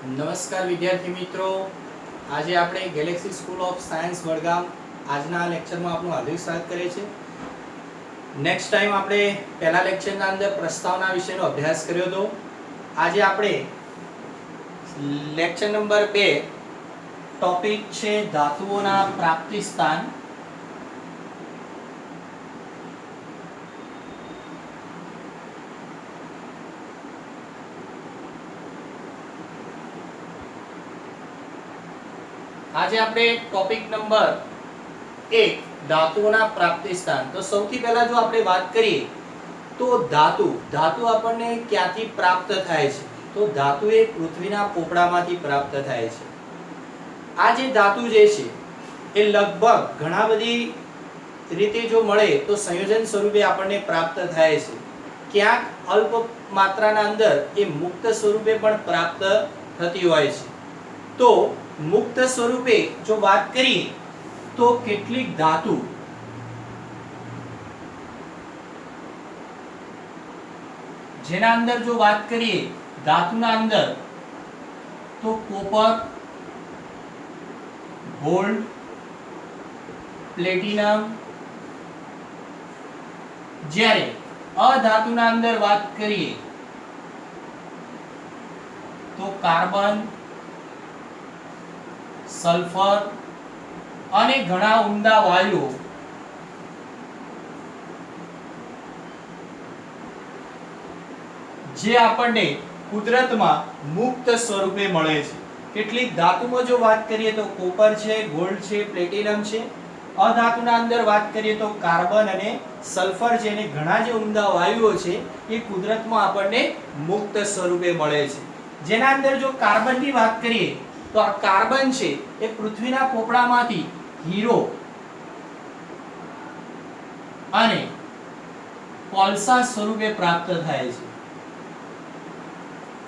નમસ્કાર વિદ્યાર્થી મિત્રો, આજે આપણે Galaxy school of science Vadgam આજના લેક્ચરમાં આપનું હાર્દિક સ્વાગત કરીએ છીએ. નેક્સ્ટ ટાઈમ આપણે પહેલા લેક્ચરના અંદર પ્રસ્તાવના વિશેનો અભ્યાસ કર્યો હતો. આજે આપણે લેક્ચર નંબર 2 ટોપિક છે ધાતુઓના પ્રાપ્તિ સ્થાન. આજે આપણે ટોપિક નંબર 1 ધાતુઓના પ્રાપ્તિ સ્થાન. તો સૌથી પહેલા જો આપણે વાત કરીએ તો ધાતુ આપણને ક્યાંથી પ્રાપ્ત થાય છે? તો ધાતુ એ પૃથ્વીના પોપડામાંથી પ્રાપ્ત થાય છે. આ જે ધાતુ જે છે એ લગભગ ઘણા બધી રીતે જો મળે તો સંયોજન સ્વરૂપે આપણને પ્રાપ્ત થાય છે. ક્યાંક અલ્પ માત્રાના અંદર એ મુક્ત સ્વરૂપે પણ પ્રાપ્ત થતી હોય છે. તો મુક્ત સ્વરૂપે જો વાત કરીએ તો કેટલીક ધાતુ જેના અંદર જો વાત કરીએ ધાતુના અંદર તો કોપર, ગોલ્ડ, પ્લેટિનમ. જ્યારે અધાતુના અંદર વાત કરીએ તો કાર્બન, સલ્ફર અને ઘણા ઉમદા વાયુઓ જે આપણને કુદરતમાં મુક્ત સ્વરૂપે મળે છે. કેટલીક ધાતુમાં જો વાત કરીએ તો કોપર છે, ગોલ્ડ છે, પ્લેટિનમ છે. અધાતુના અંદર વાત કરીએ તો કાર્બન અને સલ્ફર છે અને ઘણા જે ઉમદા વાયુઓ છે એ કુદરતમાં આપણને મુક્ત સ્વરૂપે મળે છે. જેના અંદર જો કાર્બનની વાત કરીએ તો આ કાર્બન છે એ પૃથ્વીના પોપડામાંથી હીરો અને કોલસા સ્વરૂપે પ્રાપ્ત થાય છે.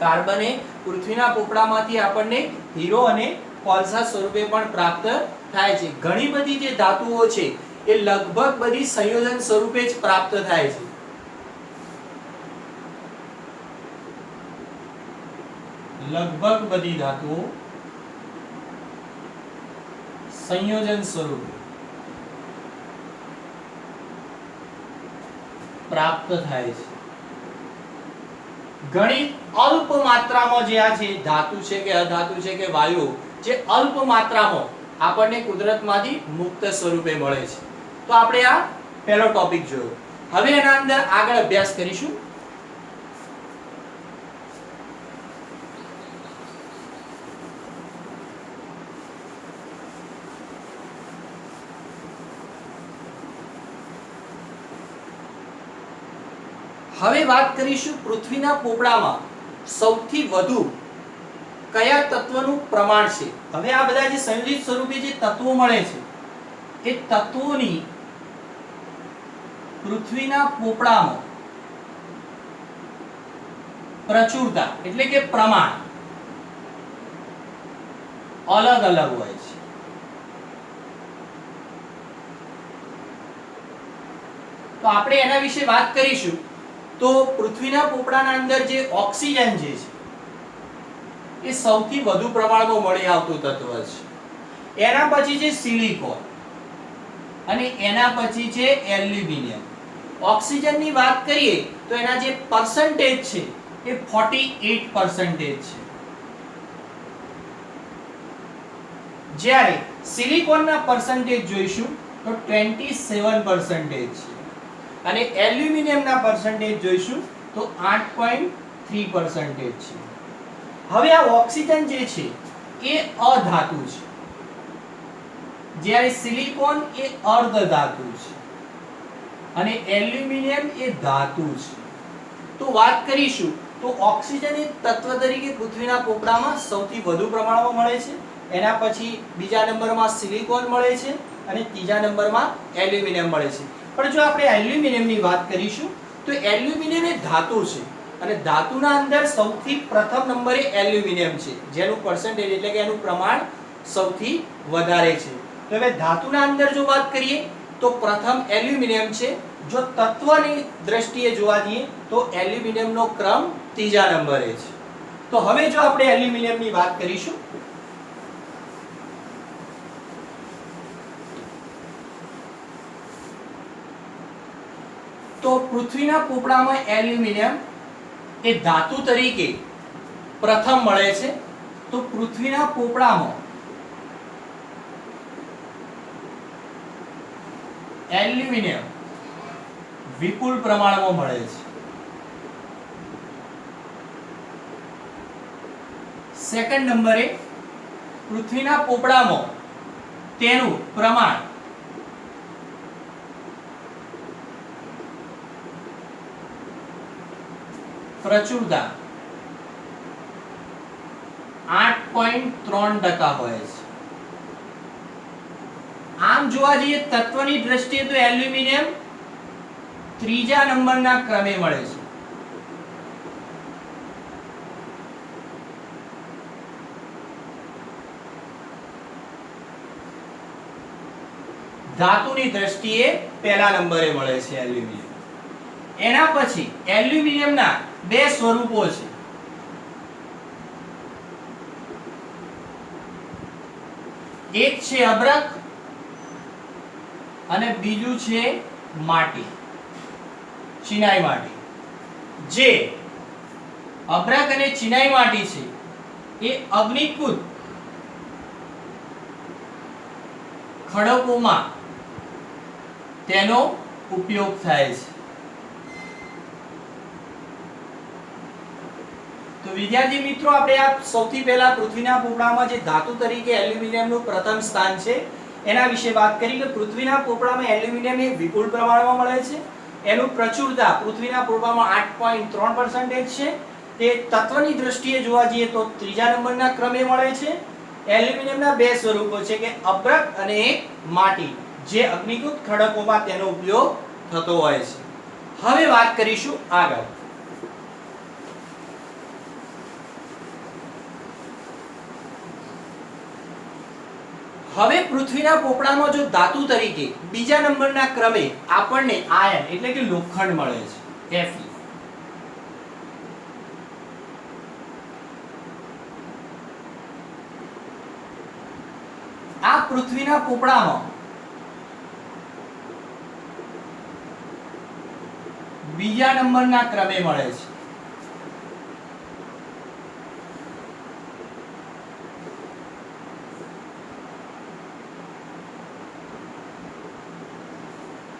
કાર્બન એ પૃથ્વીના પોપડામાંથી આપણને હીરો અને કોલસા સ્વરૂપે પણ પ્રાપ્ત થાય છે. ઘણી બધી જે ધાતુઓ છે એ લગભગ બધી સંયોજન સ્વરૂપે જ પ્રાપ્ત થાય છે. લગભગ બધી ધાતુઓ સંયોજન સ્વરૂપે પ્રાપ્ત થાય છે. ઘણી અલ્પ માત્રામાં જે આ છે ધાતુ છે કે અધાતુ છે કે વાયુ જે અલ્પ માત્રામાં આપણને કુદરતમાંથી મુક્ત સ્વરૂપે મળે છે. તો આપણે આ પહેલો ટોપિક જોયો. હવે એના અંદર આગળ અભ્યાસ કરીશું. હવે વાત કરીશું પૃથ્વીના પોપડામાં સૌથી વધુ કયા તત્વનું પ્રમાણ છે. હવે આ બધા જે સંયોજિત સ્વરૂપે જે તત્વો મળે છે એ તત્વોની પૃથ્વીના પોપડામાં પ્રચુરતા એટલે કે પ્રમાણ અલગ અલગ હોય છે. તો આપણે એના વિશે વાત કરીશું. તો પૃથ્વીના પોપડાના અંદર જે ઓક્સિજન જે છે એ સૌથી વધુ પ્રમાણમાં મળી આવતું તત્વ છે. એના પછી છે સિલિકોન અને એના પછી છે એલ્યુમિનિયમ. ઓક્સિજનની વાત કરીએ તો એના જે પર્સન્ટેજ છે એ 48% છે. જ્યારે સિલિકોનના પર્સન્ટેજ જોઈશું તો 27% છે અને એલ્યુમિનિયમના પર્સન્ટેજ જોઈશું તો 8.3% છે. હવે આ ઓક્સિજન જે છે એ અધાતુ છે, જ્યારે સિલિકોન એ અર્ધ ધાતુ છે અને એલ્યુમિનિયમ એ ધાતુ છે. તો વાત કરીશું તો ઓક્સિજન એ તત્વ તરીકે પૃથ્વીના પોપડામાં સૌથી વધુ પ્રમાણમાં મળે છે. એના પછી બીજા નંબરમાં સિલિકોન મળે છે અને ત્રીજા નંબરમાં એલ્યુમિનિયમ મળે છે. પણ જો આપણે એલ્યુમિનિયમની વાત કરીશું તો એલ્યુમિનિયમ એ ધાતુ છે અને ધાતુના અંદર સૌથી પ્રથમ નંબરે એલ્યુમિનિયમ છે, જેનું પર્સન્ટેજ એટલે કે એનું પ્રમાણ સૌથી વધારે છે. તો હવે ધાતુના અંદર જો વાત કરીએ તો પ્રથમ એલ્યુમિનિયમ છે. જો તત્વની દ્રષ્ટિએ જોવા જઈએ તો એલ્યુમિનિયમનો ક્રમ ત્રીજા નંબરે છે. તો હવે જો આપણે એલ્યુમિનિયમની વાત કરીશું, તો પૃથ્વીના પોપડામાં એલ્યુમિનિયમ એ ધાતુ તરીકે પ્રથમ મળે છે. તો પૃથ્વીના પોપડામાં એલ્યુમિનિયમ વિપુલ પ્રમાણમાં મળે છે. સેકન્ડ નંબરે પૃથ્વીના પોપડામાં તેનું પ્રમાણ પ્રચુરતા 8.3% હોય છે. આમ જોવા જઈએ તત્વની દ્રષ્ટિએ તો એલ્યુમિનિયમ ત્રીજા નંબરના ક્રમે મળે છે. ધાતુની દ્રષ્ટિએ પહેલા નંબરે મળે છે એલ્યુમિનિયમ. એના પછી એલ્યુમિનિયમના બે સ્વરૂપો છે. એક છે અબ્રક અને બીજું છે માટી, ચિનાઈ માટી. જે અબ્રક અને ચિનાઈ માટી છે એ અગ્નિકૃત ખડકોમાં તેનો ઉપયોગ થાય છે. તો વિદ્યાર્થી મિત્રો, આપણે આ સૌથી પહેલા પૃથ્વીના પોપડામાં જે ધાતુ તરીકે એલ્યુમિનિયમનું પ્રથમ સ્થાન છે એના વિશે વાત કરી કે પૃથ્વીના પોપડામાં એલ્યુમિનિયમ એ વિપુલ પ્રમાણમાં મળે છે. એનું પ્રચુરતા પૃથ્વીના પોપડામાં 8.3% છે. તે તત્વની દ્રષ્ટિએ જોવા જઈએ તો ત્રીજા નંબરના ક્રમે મળે છે. એલ્યુમિનિયમના બે સ્વરૂપો છે કે અબ્રક અને એક માટી, જે અગ્નિકૃત ખડકોમાં તેનો ઉપયોગ થતો હોય છે. હવે વાત કરીશું આગળ. હવે પૃથ્વીના પોપડામાં જો ધાતુ તરીકે બીજા નંબરના ક્રમે આપણને આયર્ન એટલે કે લોખંડ મળે છે, Fe. આ પૃથ્વીના પોપડામાં બીજા નંબરના ક્રમે મળે છે.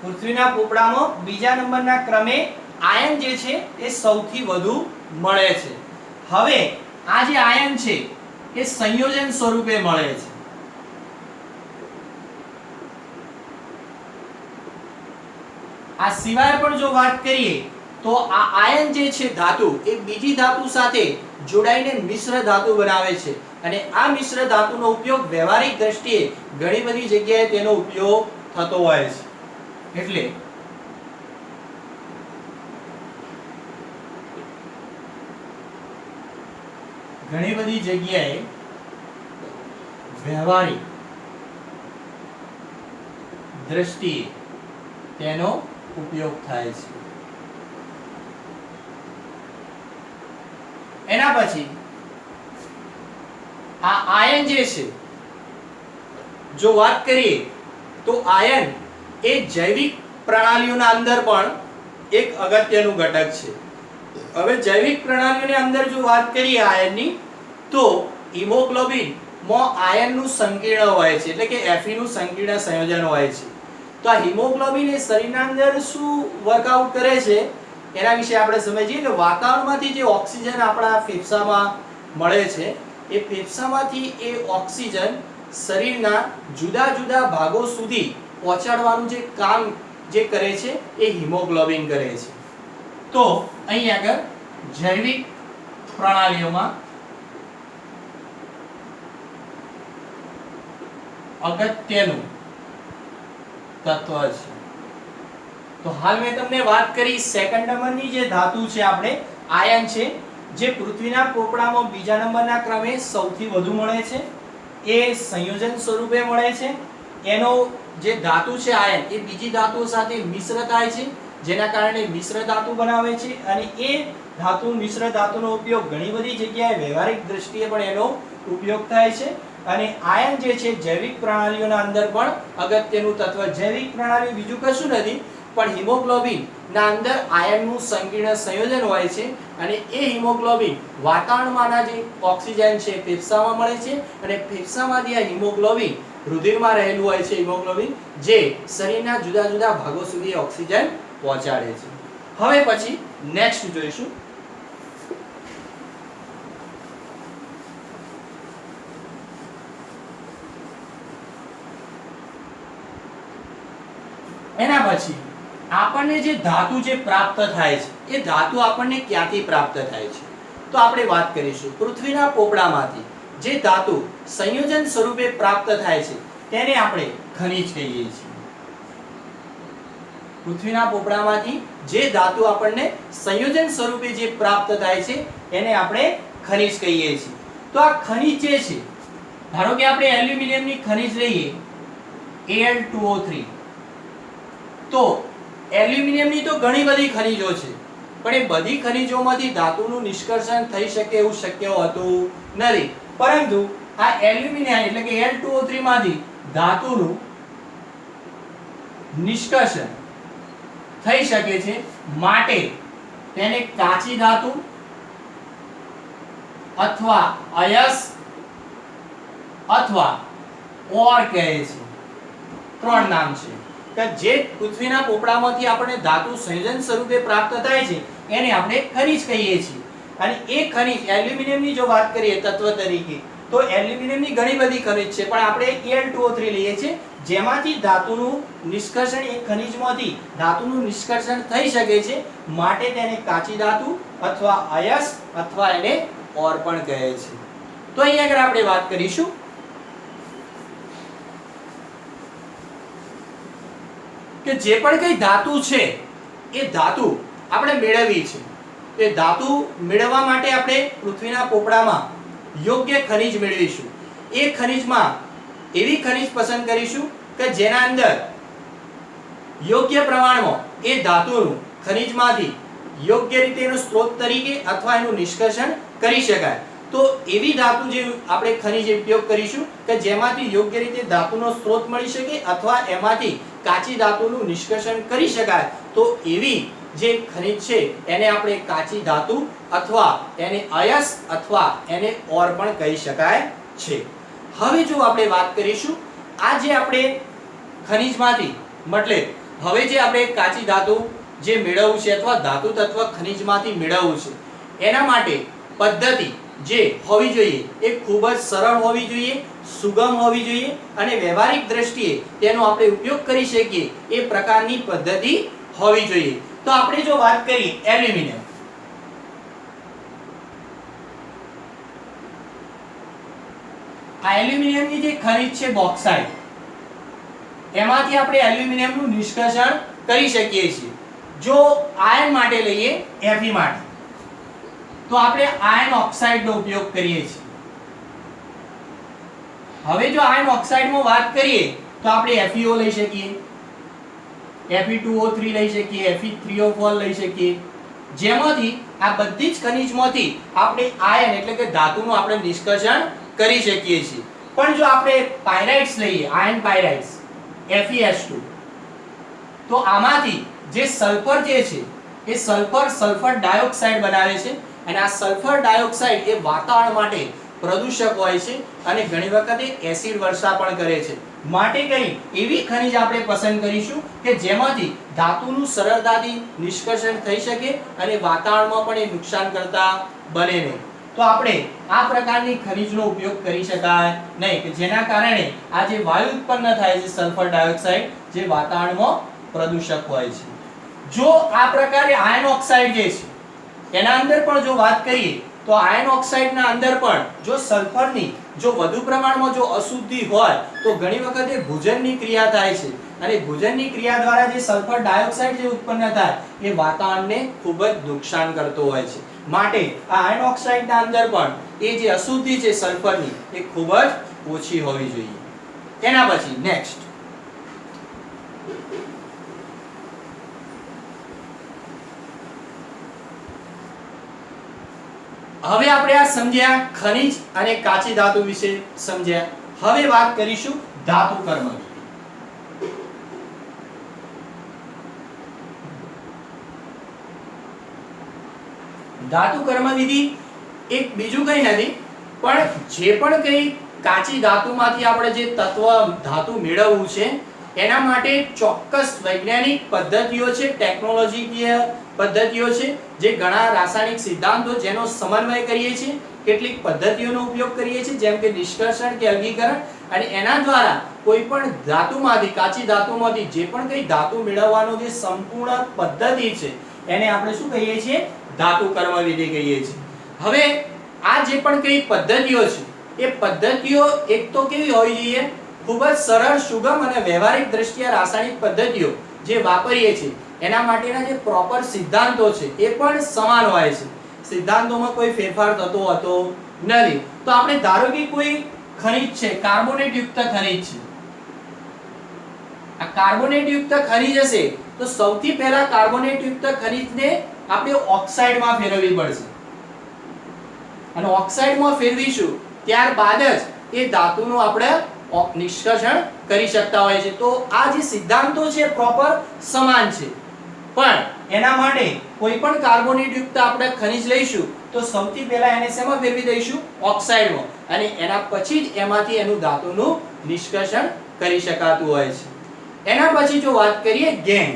પૃથ્વીના પોપડામાં બીજા નંબરના ક્રમે આયન જે છે એ સૌથી વધુ મળે છે. હવે આ જે આયન છે એ સંયોજન સ્વરૂપે મળે છે. આ સિવાય પણ જો વાત કરીએ તો આ આયન જે છે ધાતુ એ બીજી ધાતુ સાથે જોડાઈને મિશ્ર ધાતુ બનાવે છે. અને આ મિશ્ર ધાતુનો ઉપયોગ વ્યવહારિક દ્રષ્ટિએ ઘણી બધી જગ્યાએ તેનો ઉપયોગ થતો હોય છે. એટલે ઘણી બધી જગ્યાએ વ્યવહારિક દ્રષ્ટિએ તેનો ઉપયોગ થાય છે. એના પછી આ આયન જે છે, જો વાત કરીએ તો આયન એ જૈવિક પ્રણાલીઓના અંદર પણ એક અગત્યનું ઘટક છે. હવે જૈવિક પ્રણાલીઓની અંદર જો વાત કરીએ આયનની, તો હિમોગ્લોબિન માં આયનનું સંકીર્ણ હોય છે, એટલે કે Fe નું સંકીર્ણ સંયોજન હોય છે. તો આ હિમોગ્લોબિન એ શરીરના અંદર શું વર્કઆઉટ કરે છે એના વિશે આપણે સમજીએ કે વાતાવરણમાંથી જે ઓક્સિજન આપણા ફેફસામાં મળે છે, એ ફેફસામાંથી એ ઓક્સિજન શરીરના જુદા જુદા ભાગો સુધી પહોંચાડવાનું જે કામ જે કરે છે એ હિમોગ્લોબિન કરે છે. તો અહીં આગળ જૈવિક પ્રણાલીઓમાં અગત્યનું તત્વ છે. તો હાલ મેં તમને વાત કરી સેકન્ડ નંબરની જે ધાતુ છે આપણે આયન છે, જે પૃથ્વીના પોપડામાં બીજા નંબરના ક્રમે સૌથી વધુ મળે છે. એ સંયોજન સ્વરૂપે મળે છે. એનો જે ધાતુ છે આયન એ બીજી ધાતુઓ સાથે મિશ્ર થાય છે, જેના કારણે મિશ્ર ધાતુ બનાવે છે અને એ મિશ્ર ધાતુનો ઉપયોગ ઘણી બધી જગ્યાએ વ્યવહારિક દ્રષ્ટિએ પણ એનો ઉપયોગ થાય છે અને આયન જે છે જૈવિક પ્રણાલીઓના અંદર પણ અગત્યનું તત્વ. જૈવિક પ્રણાલી બીજું કશું નથી પણ હિમોગ્લોબિન ના અંદર આયનનું સંકીર્ણ સંયોજન હોય છે અને એ હિમોગ્લોબિન વાતાવરણમાંના જે ઓક્સિજન છે ફેફસામાં મળે છે અને ફેફસામાંથી આ હિમોગ્લોબિન રુધિરમાં રહેલું હોય છે હિમોગ્લોબિન જે શરીરના જુદા જુદા ભાગો સુધી ઓક્સિજન પહોંચાડે છે. હવે પછી નેક્સ્ટ જોઈશું. એના પછી આપણને જે ધાતુ જે પ્રાપ્ત થાય છે એ ધાતુ આપણને ક્યાંથી પ્રાપ્ત થાય છે તો આપણે વાત કરીશું. પૃથ્વીના પોપડામાંથી જે ધાતુ સંયોજન સ્વરૂપે પ્રાપ્ત થાય છે તેને આપણે ખનિજ કહીએ છીએ. પૃથ્વીના પોપડામાંથી જે ધાતુ આપણને સંયોજન સ્વરૂપે જે પ્રાપ્ત થાય છે એને આપણે ખનિજ કહીએ છીએ. તો આ ખનિજ જે છે, ધારો કે આપણે એલ્યુમિનિયમની ખનિજ લઈએ Al2O3, તો એલ્યુમિનિયમની તો ઘણી બધી ખનિજો છે પણ એ બધી ખનિજોમાંથી ધાતુનું નિષ્કર્ષણ થઈ શકે એવું શક્ય હોતું નથી. પરંતુ આ એલ્યુમિનિયમ એટલે કે Al2O3 માંથી ધાતુનું નિષ્કર્ષણ થઈ શકે છે માટે તેને કાચી ધાતુ અથવા અયસ્ક અથવા ઓર કહે છે. ત્રણ નામ છે કે જે પૃથ્વીના પોપડામાંથી આપણે ધાતુ સંયોજન સ્વરૂપે પ્રાપ્ત થાય છે એને આપણે ખનિજ કહીએ છીએ. અને એ ખનિજ એલ્યુમિનિયમની જો વાત કરીએ તત્વ તરીકે તો એલ્યુમિનિયમની ઘણી બધી ખનિજ છે પણ આપણે Al2O3 લઈએ છીએ જેમાંથી ધાતુનું નિષ્કર્ષણ એ ખનિજમાંથી ધાતુનું નિષ્કર્ષણ થઈ શકે છે માટે તેને કાચી ધાતુ અથવા અયસ્ક અથવા એને ઓર પણ કહે છે. તો અહીંયા આગળ આપણે વાત કરીશું કે જે પણ કઈ ધાતુ છે એ ધાતુ આપણે મેળવવી છે. એ ધાતુ મેળવવા માટે આપણે પૃથ્વીના પોપડામાં યોગ્ય ખનિજ મેળવીશું. એ ખનિજમાં એવી ખનિજ પસંદ કરીશું કે જેના અંદર યોગ્ય પ્રમાણમાં એ ધાતુનું ખનિજમાંથી યોગ્ય રીતે એનો સ્ત્રોત તરીકે અથવા એનું નિષ્કર્ષણ કરી શકાય. તો એવી ધાતુ જે આપણે ખનિજ ઉપયોગ કરીશું કે જેમાંથી યોગ્ય રીતે ધાતુનો સ્ત્રોત મળી શકે અથવા એમાંથી કાચી ધાતુનું નિષ્કર્ષણ કરી શકાય. તો એવી જે ખનિજ છે એને આપણે કાચી ધાતુ અથવા એને અયસ્ક અથવા એને ઓર પણ કહી શકાય છે. હવે જો આપણે વાત કરીશું આ જે આપણે ખનિજમાંથી મતલબ હવે જે આપણે કાચી ધાતુ જે મેળવવું છે અથવા ધાતુ તત્વ ખનિજમાંથી મેળવવું છે એના માટે પદ્ધતિ જે હોવી જોઈએ એ ખૂબ જ સરળ હોવી જોઈએ, સુગમ હોવી જોઈએ અને વ્યવહારિક દ્રષ્ટિએ તેનો આપણે ઉપયોગ કરી શકીએ એ પ્રકારની પદ્ધતિ હોવી જોઈએ. તો આપણે જો વાત કરીએ એલ્યુમિનિયમ, આ એલ્યુમિનિયમની જે ખનિજ છે બોક્સાઇટ, એમાંથી આપણે એલ્યુમિનિયમનું નિષ્કર્ષણ કરી શકીએ છીએ. જો આયન માટે લઈએ Fe માટે તો આપણે આયન ઓક્સાઇડનો ઉપયોગ કરીએ છીએ. હવે જો આયન ઓક્સાઇડમાં વાત કરીએ તો આપણે FeO લઈ શકીએ, Fe2O3 લઈ શકીએ, Fe3O4 લઈ શકીએ. જેમાંથી આ બધી જ ખનિજમાંથી આપણે આયન એટલે કે ધાતુનું આપણે નિષ્કર્ષણ કરી શકીએ છીએ. પણ જો આપણે પાયરાઇટ્સ લઈએ, આયન પાયરાઇટ્સ FeS2, તો આમાંથી જે સલ્ફર જે છે એ સલ્ફર ડાયોક્સાઇડ બનાવે છે અને આ સલ્ફર ડાયોક્સાઇડ એ વાતાવરણ માટે પ્રદૂષક હોય છે અને ઘણી વખતે એસિડ વર્ષા પણ કરે છે. માટે કરી એવી ખનિજ આપણે પસંદ કરીશું કે જેમાંથી ધાતુનું સરળતાથી નિષ્કર્ષણ થઈ શકે અને વાતાવરણમાં પણ એ નુકસાન કરતા બને નહીં. તો આપણે આ પ્રકારની ખનિજનો ઉપયોગ કરી શકાય નહીં કે જેના કારણે આ જે વાયુ ઉત્પન્ન થાય છે સલ્ફર ડાયોક્સાઇડ જે વાતાવરણમાં પ્રદૂષક હોય છે. જો આ પ્રકારે આયન ઓક્સાઇડ જે છે એના અંદર પણ જો વાત કરીએ તો આયન ઓક્સાઇડના અંદર પણ જો સલ્ફરની જો વધુ પ્રમાણમાં જો અશુદ્ધિ હોય તો ઘણી વખતે ભૂજનની ક્રિયા થાય છે અને ભૂજનની ક્રિયા દ્વારા જે સલ્ફર ડાયોક્સાઇડ જે ઉત્પન્ન થાય એ વાતાવરણને ખૂબ જ નુકસાન કરતો હોય છે. માટે આ આયન ઓક્સાઇડના અંદર પણ એ જે અશુદ્ધિ છે સલ્ફરની એ ખૂબ જ ઓછી હોવી જોઈએ. તેના પછી નેક્સ્ટ હવે આપણે આ સમજ્યા ખનિજ અને કાચી ધાતુ વિશે સમજ્યા. હવે વાત કરીશું ધાતુ કર્મવિધિ. ધાતુ કર્મવિધિ એક બીજું કંઈ નથી પણ જે પણ કંઈ કાચી ધાતુમાંથી આપણે જે તત્વ ધાતુ મેળવવું છે એના માટે ચોક્કસ વૈજ્ઞાનિક પદ્ધતિઓ છે, ટેકનોલોજીકીય પદ્ધતિઓ છે, જે ઘણા રાસાયણિક સિદ્ધાંતો જેનો સમન્વય કરીએ છીએ, કેટલીક પદ્ધતિઓનો ઉપયોગ કરીએ છીએ જેમ કે નિષ્કર્ષણ કે અલગીકરણ, અને એના દ્વારા કોઈ પણ ધાતુમાંથી, કાચી ધાતુમાંથી જે પણ કંઈ ધાતુ મેળવવાનો જે સંપૂર્ણ પદ્ધતિ છે એને આપણે શું કહીએ છીએ? ધાતુ કર્મવિધિ કહીએ છીએ. હવે આ જે પણ કંઈ પદ્ધતિઓ છે એ પદ્ધતિઓ એક તો કેવી હોવી જોઈએ? ખૂબ જ સરળ, સુગમ અને વ્યવહારિક દ્રષ્ટિએ રાસાયણિક પદ્ધતિઓ જે વાપરીએ છીએ એના માટેના જે પ્રોપર સિદ્ધાંતો છે એ પણ સમાન હોય છે. સિદ્ધાંતોમાં કોઈ ફેરફાર થતો હોતો નથી. તો આપણે ધારો કે કોઈ ખનિજ છે, કાર્બોનેટ યુક્ત ખનિજ છે. આ કાર્બોનેટ યુક્ત ખનિજ હશે તો સૌથી પહેલા કાર્બોનેટ યુક્ત ખનિજને આપણે ઓક્સાઇડમાં ફેરવવી પડશે, અને ઓક્સાઇડમાં ફેરવીશું ત્યારબાદ જ એ ધાતુનું આપણે નિષ્કર્ષણ કરી શકતા હોય છે. તો આ જે સિદ્ધાંતો છે પ્રોપર સમાન છે, પણ એના માટે કોઈ પણ કાર્બોનેટ યુક્ત આપણે ખનિજ લઈશું તો સૌથી પહેલા એને શેમાં ફેરવી દઈશું? ઓક્સાઇડમાં, અને એના પછી જ એમાંથી એનું ધાતુનું નિષ્કર્ષણ કરી શકાતું હોય છે. એના પછી જો વાત કરીએ ગેંગ.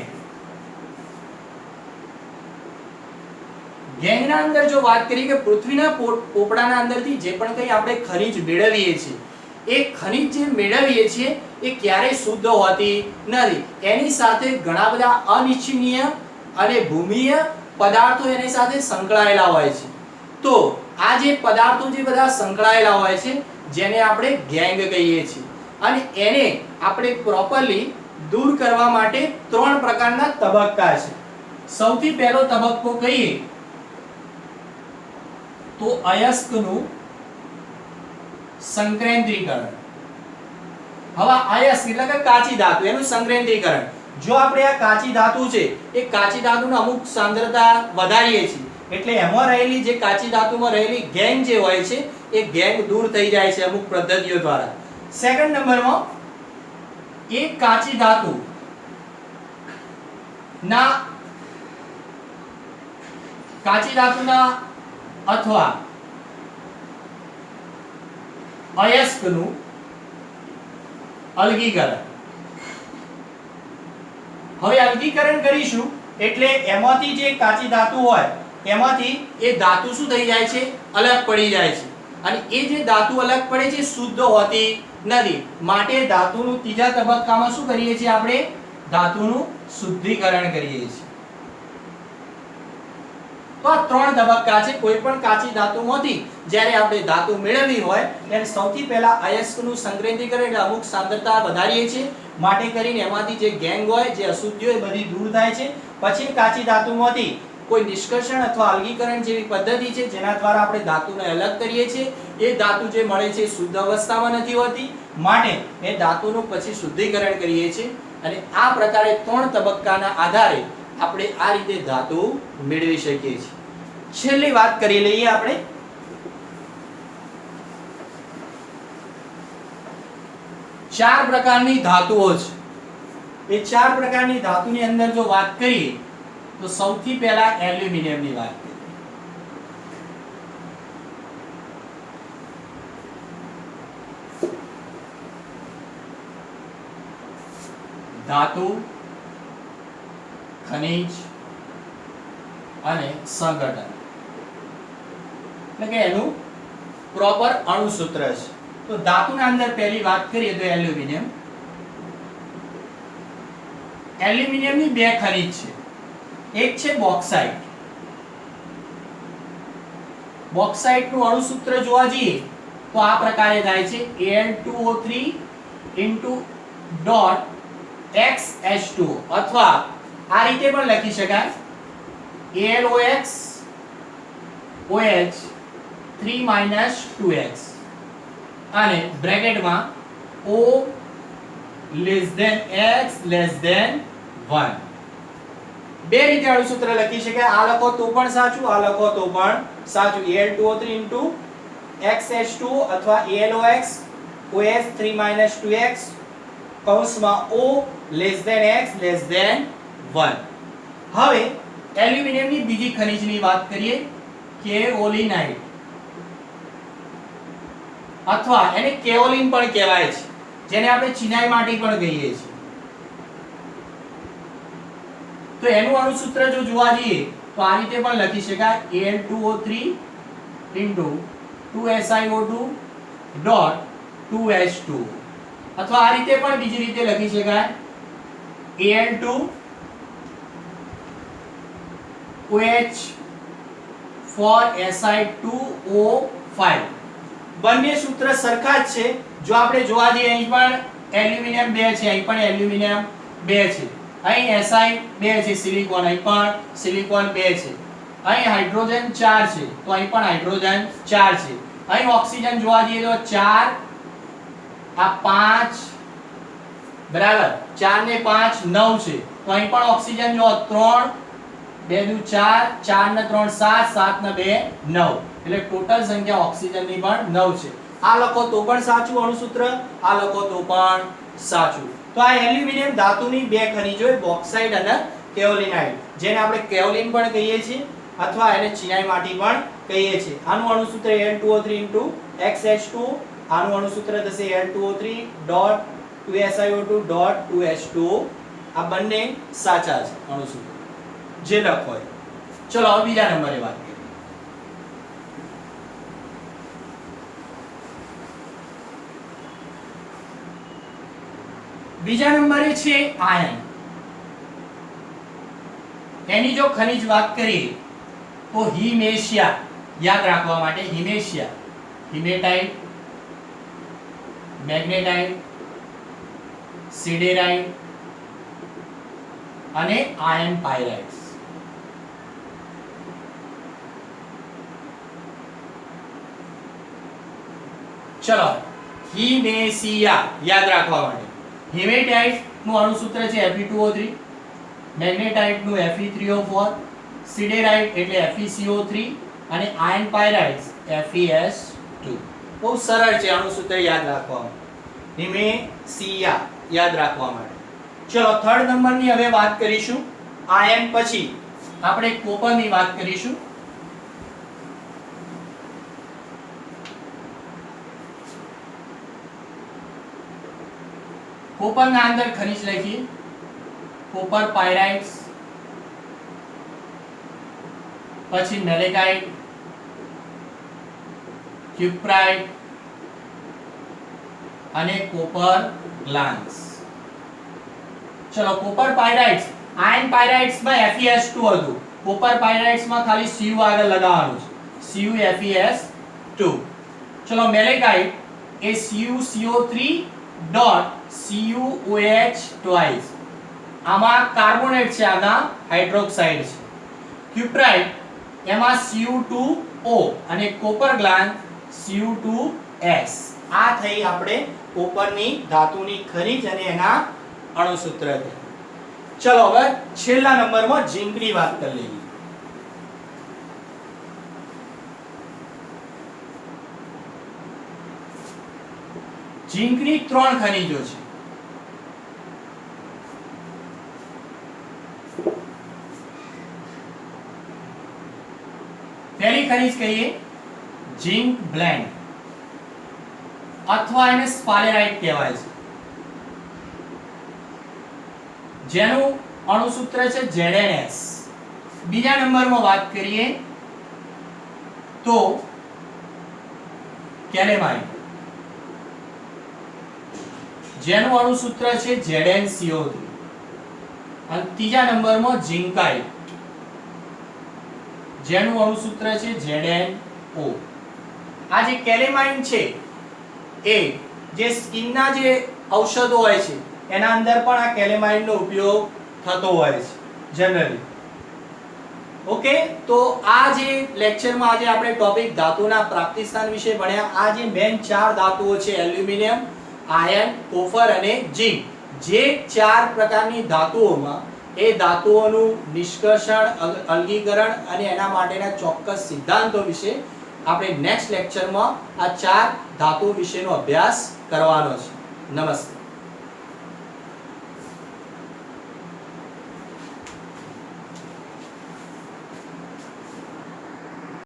ગેંગના અંદર જો વાત કરીએ કે પૃથ્વીના પોપડાના અંદરથી જે પણ કંઈ આપણે ખનિજ મેળવીએ છીએ એ ખનિજ જે મેળવીએ છીએ એ ક્યારેય શુદ્ધ હોતી નથી. એની સાથે ઘણા બધા અનિચ્છનીય અને ભૂમિય પદાર્થો એની સાથે સંકળાયેલા હોય છે. તો આ જે પદાર્થો જે બધા સંકળાયેલા હોય છે જેને આપણે ગેંગ કહીએ છીએ, અને એને આપણે પ્રોપરલી દૂર કરવા માટે 3 પ્રકારના તબક્કા છે. સૌથી પહેલો તબક્કો કહીએ તો અયસ્કનું સંક્રેન્દ્રીકરણ. હવે અયસ્ક એટલે કે કાચી ધાતુ, એનું સંક્રેન્દ્રીકરણ. જો આપણે આ કાચી ધાતુ છે એ કાચી ધાતુની અમુક સાંદ્રતા વધારીએ છીએ એટલે એમાં રહેલી જે કાચી ધાતુમાં રહેલી ગેંગ જે હોય છે એ ગેંગ દૂર થઈ જાય છે અમુક પદ્ધતિઓ દ્વારા. સેકન્ડ નંબરમાં એક કાચી ધાતુ ના અથવા અયસ્કનું અલગીકરણ. હવે અલગીકરણ કરીશું એટલે એમાંથી જે કાચી ધાતુ હોય એમાંથી એ ધાતુ શું થઈ જાય છે? અલગ પડી જાય છે, અને એ જે ધાતુ અલગ પડે છે શુદ્ધ હોતી નથી. માટે ધાતુનું ત્રીજા તબક્કામાં શું કરીએ છીએ? આપણે ધાતુનું શુદ્ધિકરણ કરીએ છીએ. તો આ 3 તબક્કા છે. કોઈ પણ કાચી ધાતુમાંથી જ્યારે આપણે ધાતુ મેળવવી હોય ત્યારે સૌથી પહેલા અયસ્કનું સંક્રેન્દ્રીકરણ એટલે અમુક સાંદ્રતા વધારીએ છીએ માટે કરીને એમાંથી જે ગેંગ હોય, જે અશુદ્ધિ હોય બધી દૂર થાય છે. પછી કાચી ધાતુમાંથી કોઈ નિષ્કર્ષણ અથવા અલગીકરણ જેવી પદ્ધતિ છે જેના દ્વારા આપણે ધાતુને અલગ કરીએ છીએ. એ ધાતુ જે મળે છે શુદ્ધ અવસ્થામાં નથી હોતી, માટે એ ધાતુનું પછી શુદ્ધિકરણ કરીએ છીએ, અને આ પ્રકારે 3 તબક્કાના આધારે આપણે આ રીતે ધાતુ મેળવી શકીએ છીએ. છેલ્લી વાત કરી લઈએ આપણે. ચાર પ્રકારની ધાતુઓ છે. એ 4 પ્રકારની ધાતુની અંદર જો વાત કરીએ તો સૌથી પહેલા એલ્યુમિનિયમની વાત કરીએ. ધાતુ, ખનિજ અને સંઘટન એટલે કે એનું પ્રોપર અણુસૂત્ર છે. તો ધાતુના અંદર પહેલી વાત કરીએ તો એલ્યુમિનિયમ. એલ્યુમિનિયમની 2 ખનિજ છે. એક છે બોક્સાઇટ. બોક્સાઇટનું અણુસૂત્ર જોવા જઈએ તો આ પ્રકારે થાય છે Al2O3.XH2O, અથવા આ રીતે પણ લખી શકાય AlOX OH 3 2x, અને બ્રેકેટમાં O less than X less than 1. બે રીતે અણુસૂત્ર લખી શકાય. આ લખો તો પણ સાચું, આ લખો તો પણ સાચું. Al2O3 XH2 અથવા AlOX OH3 2x કૌંસમાં O less than x less than 1. હવે એલ્યુમિનિયમની બીજી ખનિજની વાત કરીએ, કેઓલિનાઇટ અથવા એને કેઓલિન પણ કહેવાય છે, જેને આપણે ચિનાઈ માટી પણ કહીએ છીએ. તો એનું અણુસૂત્ર જો જોવા જઈએ તો આ રીતે પણ લખી શકાય, Al2O3 2SiO2 2H2 અથવા આ રીતે પણ બીજી રીતે લખી શકાય, Al2 OH4Si2O5. બંને સૂત્ર સરખા જ છે. જો આપણે જોવા જઈએ અહીં પણ એલ્યુમિનિયમ 2 છે, અહીં પણ એલ્યુમિનિયમ 2 છે, અહીં Si 2 છે, સિલિકોન અહીં પણ સિલિકોન 2 છે, અહીં હાઇડ્રોજન 4 છે તો અહીં પણ હાઇડ્રોજન 4 છે, અહીં ઓક્સિજન જોવા જઈએ તો 4 આ 5 બરાબર 4 ને 5 9 છે તો અહીં પણ ઓક્સિજન જો 3 2 દુ 4 4 ને 3 7 7 ને 2 9 એટલે ટોટલ સંખ્યા ઓક્સિજનની પણ 9 છે. આ લખો તો પણ સાચું અણુસૂત્ર, આ લખો તો પણ સાચું. તો આ એલ્યુમિનિયમ ધાતુની બે ખનિજો બોક્સાઇટ અને કેઓલિનાઇટ, જેને આપણે કેઓલિન પણ કહીએ છીએ અથવા એને ચિનાઈ માટી પણ કહીએ છીએ. આનું અણુસૂત્ર Al2O3 XH2, આનું અણુસૂત્ર થશે Al2O3 2SiO2 2H2. આ બંને સાચા છે અણુસૂત્ર જે લખો. ચલો હવે બીજા નંબરે વાત કરીએ. બીજા નંબરે છે આયન. એની જો ખનિજ વાત કરીએ તો હિમેશિયા, યાદ રાખવા માટે હિમેશિયા, હિમેટાઇટ, મેગ્નેટાઇટ, સિડેરાઇટ અને આયર્ન પાયરાઇટ્સ. ચલો હિમેશિયા યાદ રાખવા માટે હિમેટાઇટ નું અણુસૂત્ર છે Fe2O3, મેગ્નેટાઇટ નું Fe3O4, સિડેરાઇટ એટલે FeCO3 અને આયર્ન પાયરાઇટ્સ FeS2. બહુ સરળ છે અણુસૂત્ર યાદ રાખવા માટે, હિમેશિયા યાદ રાખવા માટે. ચલો થર્ડ નંબરની હવે વાત કરીશું. આયર્ન પછી આપણે કોપરની વાત કરીશું. કોપરના અંદર ખનિજ લખીએ, કોપર પાયરાઇટ્સ, પછી મેલેકાઇટ, ક્યુપ્રાઇટ અને કોપર ગ્લાન્સ. ચલો કોપર પાયરાઇટ્સ, આયર્ન પાયરાઇટ્સ માં FeS2 હતું, કોપર પાયરાઇટ્સ માં ખાલી Cu આગળ લગાવવાનું છે, CuFeS2. ચલો મેલેકાઇટ એ CuCO3 CuOH twice. આમાં કાર્બોનેટ છે, આના હાઇડ્રોક્સાઇડ છે. ક્યુપ્રાઇટ એમાં Cu2O અને કોપર ગ્લાન્સ Cu2S. આ થઈ આપણે કોપરની ધાતુની ખનિજ અને એના અણુસૂત્ર. ચલો હવે છેલ્લા નંબરમાં ઝીંકની વાત કરી લઈએ. ઝીંકની ત્રણ ખનિજો છે. પહેલી ખનિજ કહીએ ઝિંક બ્લેન્ડ અથવા એને સ્પાલેરાઇટ કહેવાય છે, જેનું અણુસૂત્ર છે ZnS. બીજા નંબરમાં વાત કરીએ તો કેલેમાઇટ, જેનું અણુસૂત્ર છે ZnCO3. અને ત્રીજા નંબરમાં ઝિંકાઇટ, જેનું અણુસૂત્ર છે ZnO. આ જે કેલેમાઇન છે એ જે સ્કિનના જે ઔષધો હોય છે એના અંદર પણ આ કેલેમાઇનનો ઉપયોગ થતો હોય છે જનરલી. ઓકે, તો આ જે લેક્ચરમાં આજે આપણે ટોપિક ધાતુના પ્રાપ્તિસ્થાન વિશે ભણ્યા. આ જે મેન ચાર ધાતુઓ છે એલ્યુમિનિયમ, આયર્ન, કોપર અને ઝિંક, જે ચાર પ્રકારની ધાતુઓમાં એ ધાતુઓનું નિષ્કર્ષણ, અલગીકરણ અને એના માટેના ચોક્કસ સિદ્ધાંતો વિશે આપણે નેક્સ્ટ લેક્ચરમાં આ 4 ધાતુઓ વિશેનો અભ્યાસ કરવાનો છે. નમસ્તે.